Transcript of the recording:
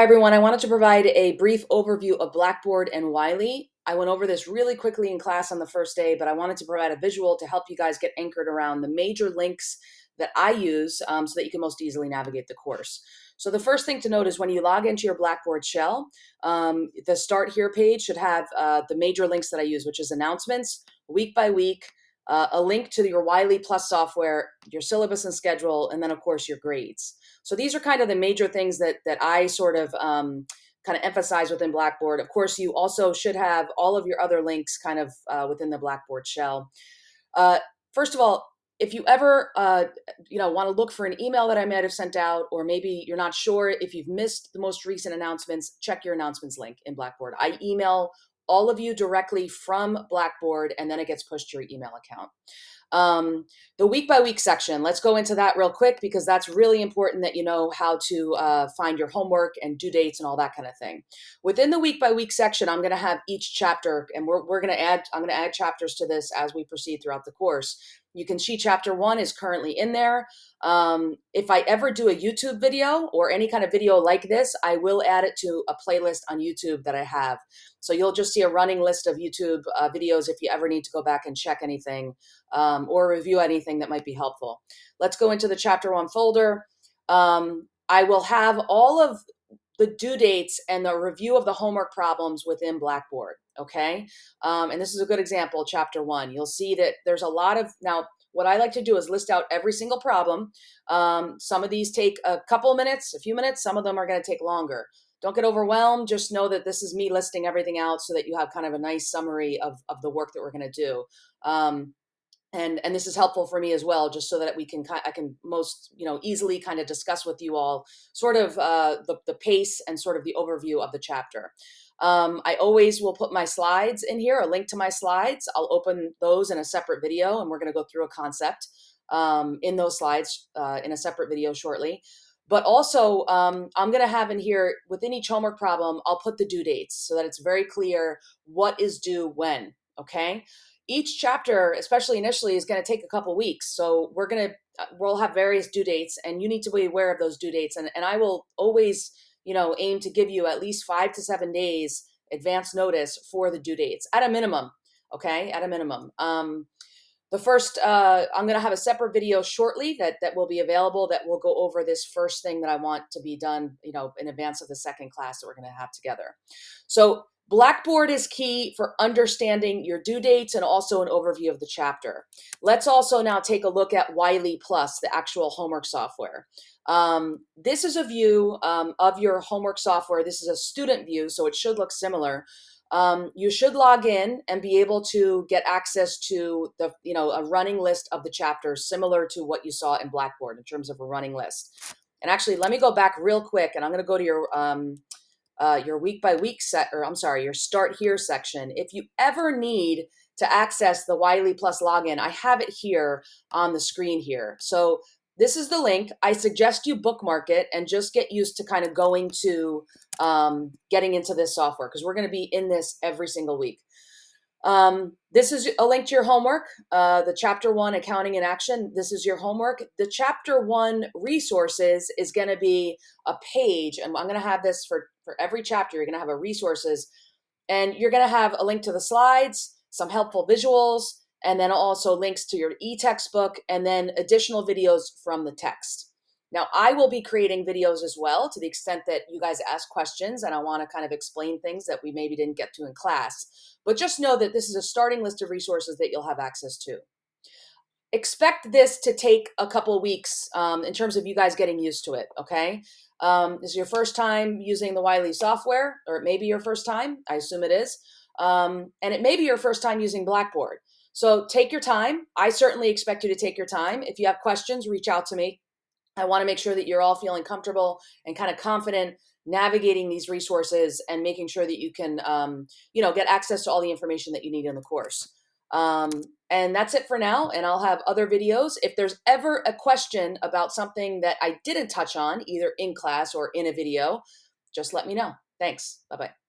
Hi everyone, I wanted to provide a brief overview of Blackboard and Wiley. I went over this really quickly in class on the first day, but I wanted to provide a visual to help you guys get anchored around the major links that I use so that you can most easily navigate the course. So the first thing to note is when you log into your Blackboard shell, the Start Here page should have the major links that I use, which is announcements, week by week, a link to your Wiley PLUS software, your syllabus and schedule, and then of course your grades. So these are kind of the major things that I sort of kind of emphasize within Blackboard. Of course, you also should have all of your other links kind of within the Blackboard shell. First of all, if you ever want to look for an email that I might have sent out, or maybe you're not sure if you've missed the most recent announcements, check your announcements link in Blackboard. I email all of you directly from Blackboard, and then it gets pushed to your email account. The week by week section, let's go into that real quick because that's really important that you know how to find your homework and due dates and all that kind of thing. Within the week by week section, I'm going to have each chapter, and I'm going to add chapters to this as we proceed throughout the course. You can see chapter 1 is currently in there. If I ever do a YouTube video or any kind of video like this, I will add it to a playlist on YouTube that I have. So you'll just see a running list of YouTube videos if you ever need to go back and check anything or review anything that might be helpful. Let's go into the chapter 1 folder. I will have all of the due dates and the review of the homework problems within Blackboard, okay? And this is a good example, chapter 1. You'll see that there's a lot of, now what I like to do is list out every single problem. Some of these take a couple minutes, a few minutes, some of them are gonna take longer. Don't get overwhelmed, just know that this is me listing everything out so that you have kind of a nice summary of the work that we're gonna do. And this is helpful for me as well, just so that I can most easily kind of discuss with you all sort of the pace and sort of the overview of the chapter. I always will put my slides in here, a link to my slides. I'll open those in a separate video, and we're going to go through a concept in those slides in a separate video shortly. But also, I'm going to have in here, within each homework problem, I'll put the due dates so that it's very clear what is due when, okay? Each chapter, especially initially, is going to take a couple weeks. So we'll have various due dates, and you need to be aware of those due dates. And I will always, aim to give you at least 5 to 7 days advance notice for the due dates at a minimum. Okay, at a minimum. The first, I'm going to have a separate video shortly that will be available that will go over this first thing that I want to be done, in advance of the second class that we're going to have together. So Blackboard is key for understanding your due dates and also an overview of the chapter. Let's also now take a look at Wiley PLUS, the actual homework software. This is a view of your homework software. This is a student view, so it should look similar. You should log in and be able to get access to a running list of the chapters similar to what you saw in Blackboard in terms of a running list. And actually, let me go back real quick, and I'm going to go to your week by week your Start Here section. If you ever need to access the Wiley PLUS login, I have it here on the screen here. So this is the link. I suggest you bookmark it and just get used to kind of going to getting into this software, because we're going to be in this every single week. This is a link to your homework, the chapter 1 accounting in action. This is your homework. The chapter 1 resources is going to be a page, and I'm going to have this for every chapter. You're going to have a resources, and you're going to have a link to the slides, some helpful visuals, and then also links to your e-textbook, and then additional videos from the text. Now, I will be creating videos as well to the extent that you guys ask questions and I want to kind of explain things that we maybe didn't get to in class. But just know that this is a starting list of resources that you'll have access to. Expect this to take a couple of weeks in terms of you guys getting used to it, okay? This is your first time using the Wiley software, or it may be your first time. I assume it is. And it may be your first time using Blackboard. So take your time. I certainly expect you to take your time. If you have questions, reach out to me. I want to make sure that you're all feeling comfortable and kind of confident navigating these resources and making sure that you can, get access to all the information that you need in the course. And that's it for now. And I'll have other videos. If there's ever a question about something that I didn't touch on, either in class or in a video, just let me know. Thanks. Bye-bye.